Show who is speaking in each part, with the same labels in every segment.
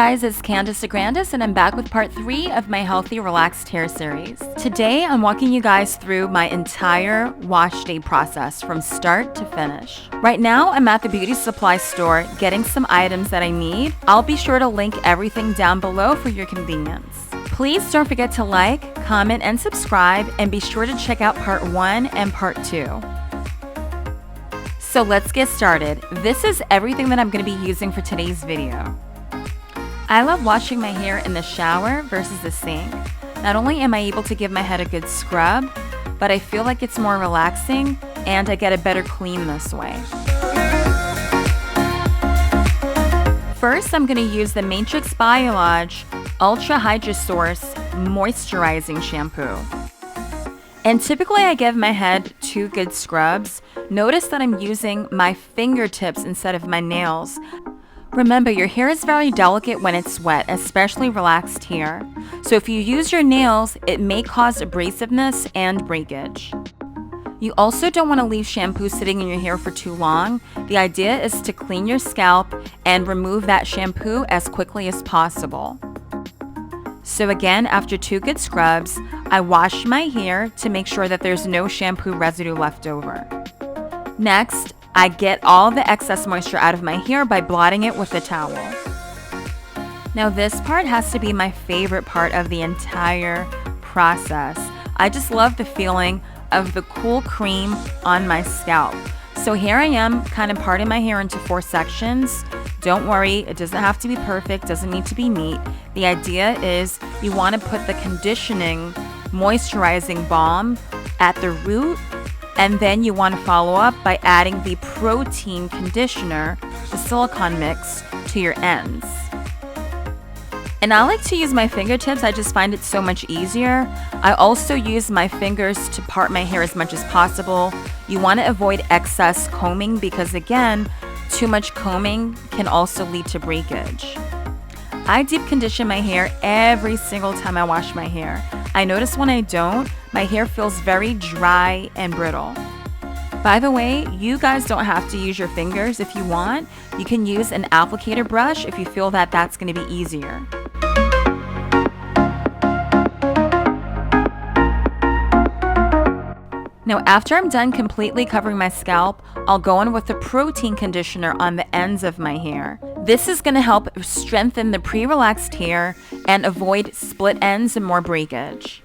Speaker 1: guys, it's Candace the Grandest, and I'm back with part 3 of my Healthy Relaxed Hair series. Today, I'm walking you guys through my entire wash day process from start to finish. Right now, I'm at the beauty supply store getting some items that I need. I'll be sure to link everything down below for your convenience. Please don't forget to like, comment, and subscribe, and be sure to check out part 1 and part 2. So let's get started. This is everything that I'm going to be using for today's video. I love washing my hair in the shower versus the sink. Not only am I able to give my head a good scrub, but I feel like it's more relaxing and I get a better clean this way. First, I'm going to use the Matrix Biolage Ultra Hydra Source Moisturizing Shampoo. And typically I give my head 2 good scrubs. Notice that I'm using my fingertips instead of my nails. Remember, your hair is very delicate when it's wet, especially relaxed hair. So if you use your nails, it may cause abrasiveness and breakage. You also don't want to leave shampoo sitting in your hair for too long. The idea is to clean your scalp and remove that shampoo as quickly as possible. So again, after 2 good scrubs, I wash my hair to make sure that there's no shampoo residue left over. Next, I get all the excess moisture out of my hair by blotting it with a towel. Now this part has to be my favorite part of the entire process. I just love the feeling of the cool cream on my scalp. So here I am kind of parting my hair into 4 sections. Don't worry, it doesn't have to be perfect, doesn't need to be neat. The idea is you want to put the conditioning, moisturizing balm at the root, and then you want to follow up by adding the protein conditioner, the silicone mix, to your ends. And I like to use my fingertips, I just find it so much easier. I also use my fingers to part my hair as much as possible. You want to avoid excess combing because again, too much combing can also lead to breakage. I deep condition my hair every single time I wash my hair. I notice when I don't, my hair feels very dry and brittle. By the way, you guys don't have to use your fingers if you want. You can use an applicator brush if you feel that that's going to be easier. Now after I'm done completely covering my scalp, I'll go in with the protein conditioner on the ends of my hair. This is going to help strengthen the pre-relaxed hair and avoid split ends and more breakage.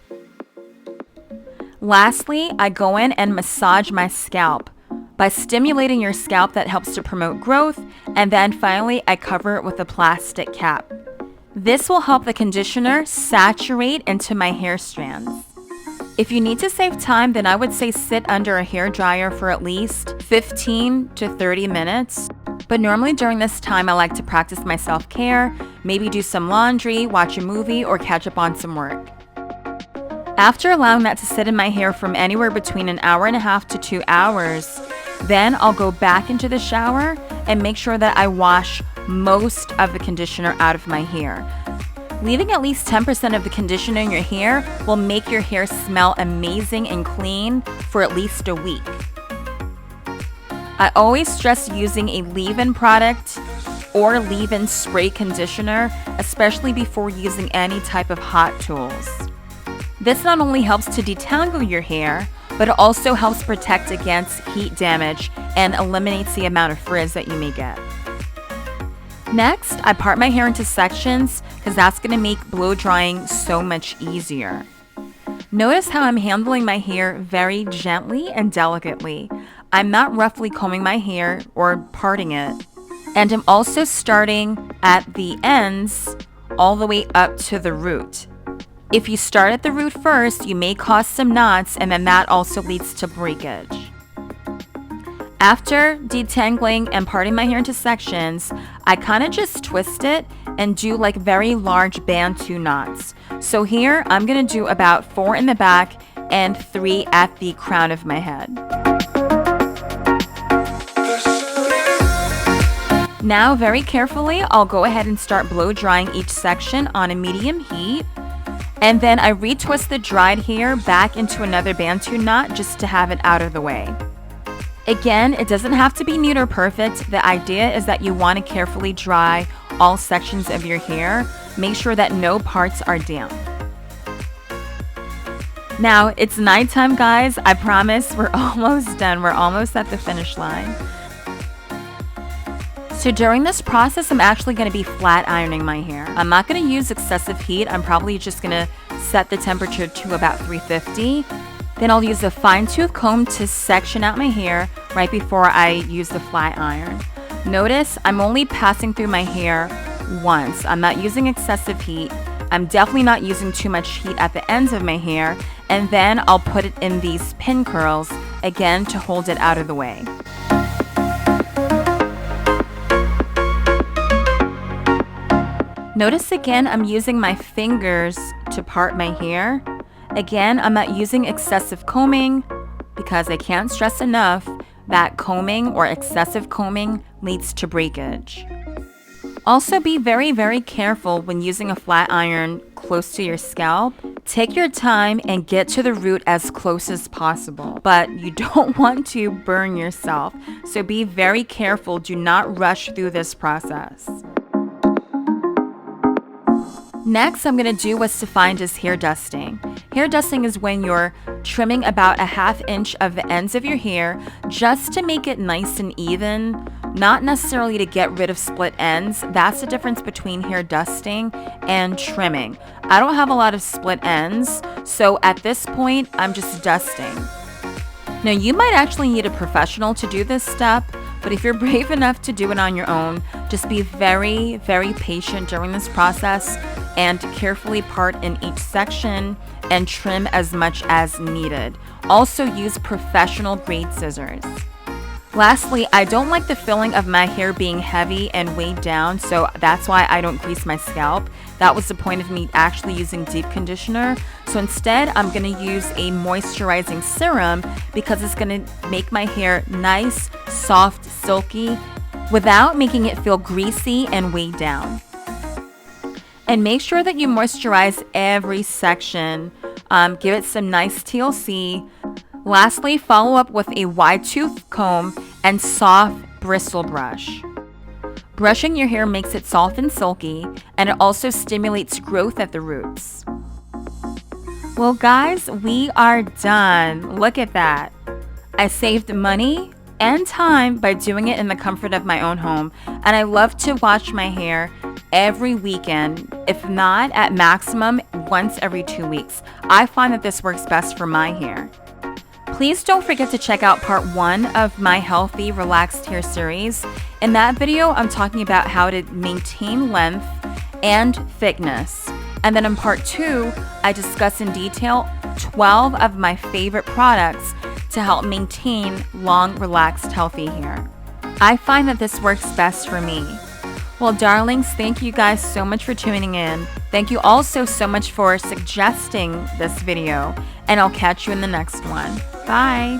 Speaker 1: Lastly, I go in and massage my scalp. By stimulating your scalp, that helps to promote growth, and then finally I cover it with a plastic cap. This will help the conditioner saturate into my hair strands. If you need to save time, then I would say sit under a hair dryer for at least 15 to 30 minutes. But normally during this time, I like to practice my self-care, maybe do some laundry, watch a movie, or catch up on some work. After allowing that to sit in my hair from anywhere between an hour and a half to 2 hours, then I'll go back into the shower and make sure that I wash most of the conditioner out of my hair. Leaving at least 10% of the conditioner in your hair will make your hair smell amazing and clean for at least a week. I always stress using a leave-in product or leave-in spray conditioner, especially before using any type of hot tools. This not only helps to detangle your hair, but it also helps protect against heat damage and eliminates the amount of frizz that you may get. Next, I part my hair into sections because that's going to make blow drying so much easier. Notice how I'm handling my hair very gently and delicately. I'm not roughly combing my hair or parting it. And I'm also starting at the ends all the way up to the root. If you start at the root first, you may cause some knots, and then that also leads to breakage. After detangling and parting my hair into sections, I kind of just twist it and do like very large Bantu knots. So here I'm going to do about 4 in the back and 3 at the crown of my head. Now very carefully, I'll go ahead and start blow drying each section on a medium heat. And then I retwist the dried hair back into another Bantu knot just to have it out of the way. Again, it doesn't have to be neat or perfect. The idea is that you want to carefully dry all sections of your hair. Make sure that no parts are damp. Now, it's nighttime, guys. I promise we're almost done. We're almost at the finish line. So during this process, I'm actually going to be flat ironing my hair. I'm not going to use excessive heat. I'm probably just going to set the temperature to about 350. Then I'll use a fine tooth comb to section out my hair right before I use the flat iron. Notice I'm only passing through my hair once. I'm not using excessive heat. I'm definitely not using too much heat at the ends of my hair. And then I'll put it in these pin curls, again, to hold it out of the way. Notice again, I'm using my fingers to part my hair. Again, I'm not using excessive combing because I can't stress enough that combing or excessive combing leads to breakage. Also, be very, very careful when using a flat iron close to your scalp. Take your time and get to the root as close as possible, but you don't want to burn yourself. So be very careful. Do not rush through this process. Next, I'm going to do what's defined as hair dusting. Hair dusting is when you're trimming about a ½ inch of the ends of your hair just to make it nice and even, not necessarily to get rid of split ends. That's the difference between hair dusting and trimming. I don't have a lot of split ends, so at this point, I'm just dusting. Now, you might actually need a professional to do this step, but if you're brave enough to do it on your own, just be very, very patient during this process and carefully part in each section and trim as much as needed. Also use professional grade scissors. Lastly, I don't like the feeling of my hair being heavy and weighed down, so that's why I don't grease my scalp. That was the point of me actually using deep conditioner. So instead, I'm going to use a moisturizing serum because it's going to make my hair nice, soft, silky without making it feel greasy and weighed down. And make sure that you moisturize every section. Give it some nice TLC. Lastly, follow up with a wide tooth comb and soft bristle brush. Brushing your hair makes it soft and silky, and it also stimulates growth at the roots. Well, guys, we are done. Look at that. I saved money and time by doing it in the comfort of my own home, and I love to wash my hair every weekend, if not at maximum once every 2 weeks. I find that this works best for my hair. Please don't forget to check out part 1 of my Healthy Relaxed Hair series. In that video, I'm talking about how to maintain length and thickness. And then in part 2, I discuss in detail 12 of my favorite products to help maintain long, relaxed, healthy hair. I find that this works best for me. Well, darlings, thank you guys so much for tuning in. Thank you also so much for suggesting this video, and I'll catch you in the next one. Bye.